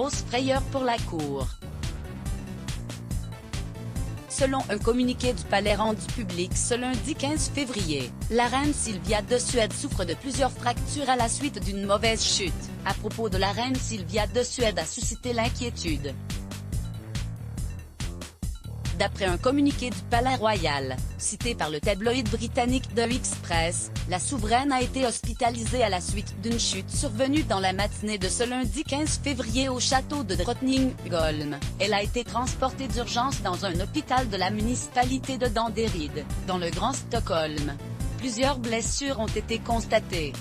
grosse frayeur pour la cour. Selon un communiqué du palais rendu public ce lundi 15 février, la reine Silvia de Suède souffre de plusieurs fractures à la suite d'une mauvaise chute. À propos de la reine Silvia de Suède a suscité l'inquiétude. D'après un communiqué du Palais Royal, cité par le tabloïd britannique The Express, la souveraine a été hospitalisée à la suite d'une chute survenue dans la matinée de ce lundi 15 février au château de Drottningholm. Elle a été transportée d'urgence dans un hôpital de la municipalité de Danderyd, dans le Grand Stockholm. Plusieurs blessures ont été constatées.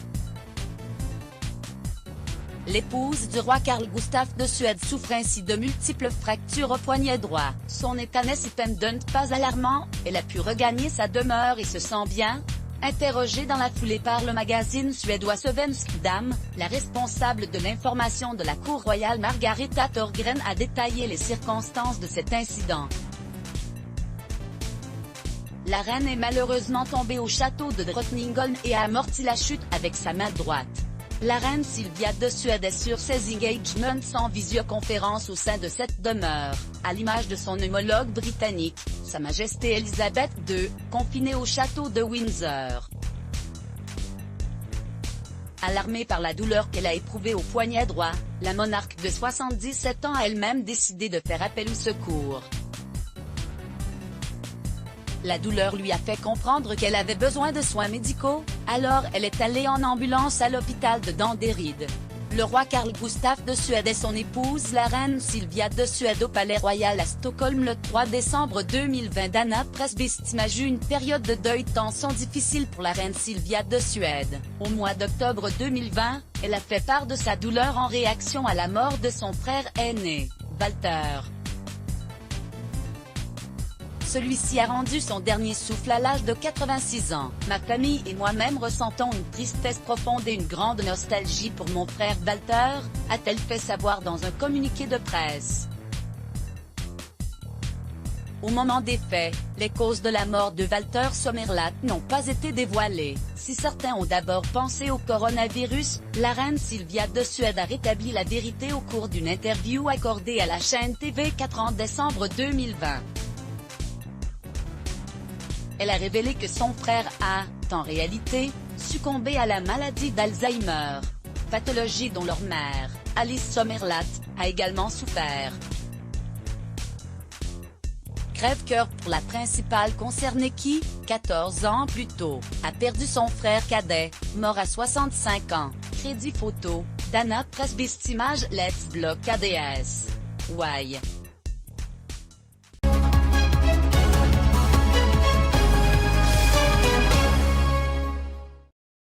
L'épouse du roi Carl Gustaf de Suède souffre ainsi de multiples fractures au poignet droit. Son état n'est cependant pas alarmant, elle a pu regagner sa demeure et se sent bien. Interrogée dans la foulée par le magazine suédois Svensk Dam, la responsable de l'information de la cour royale Margareta Thorgren a détaillé les circonstances de cet incident. La reine est malheureusement tombée au château de Drottningholm et a amorti la chute avec sa main droite. La reine Silvia de Suède est sur ses engagements en visioconférence au sein de cette demeure, à l'image de son homologue britannique, Sa Majesté Elisabeth II, confinée au château de Windsor. Alarmée par la douleur qu'elle a éprouvée au poignet droit, la monarque de 77 ans a elle-même décidé de faire appel au secours. La douleur lui a fait comprendre qu'elle avait besoin de soins médicaux, alors elle est allée en ambulance à l'hôpital de Danderyd. Le roi Carl Gustaf de Suède et son épouse la reine Silvia de Suède au Palais Royal à Stockholm le 3 décembre 2020. Dana Pressby estime une période de deuil tension difficile pour la reine Silvia de Suède. Au mois d'octobre 2020, elle a fait part de sa douleur en réaction à la mort de son frère aîné, Walter. Celui-ci a rendu son dernier souffle à l'âge de 86 ans. Ma famille et moi-même ressentons une tristesse profonde et une grande nostalgie pour mon frère Walter, a-t-elle fait savoir dans un communiqué de presse. Au moment des faits, les causes de la mort de Walter Sommerlath n'ont pas été dévoilées. Si certains ont d'abord pensé au coronavirus, la reine Silvia de Suède a rétabli la vérité au cours d'une interview accordée à la chaîne TV4 en décembre 2020. Elle a révélé que son frère a, en réalité, succombé à la maladie d'Alzheimer, pathologie dont leur mère, Alice Sommerlath, a également souffert. Crève-cœur pour la principale concernée qui, 14 ans plus tôt, a perdu son frère cadet, mort à 65 ans. Crédit photo, Dana Pressby. Image Let's Block ADS. Why?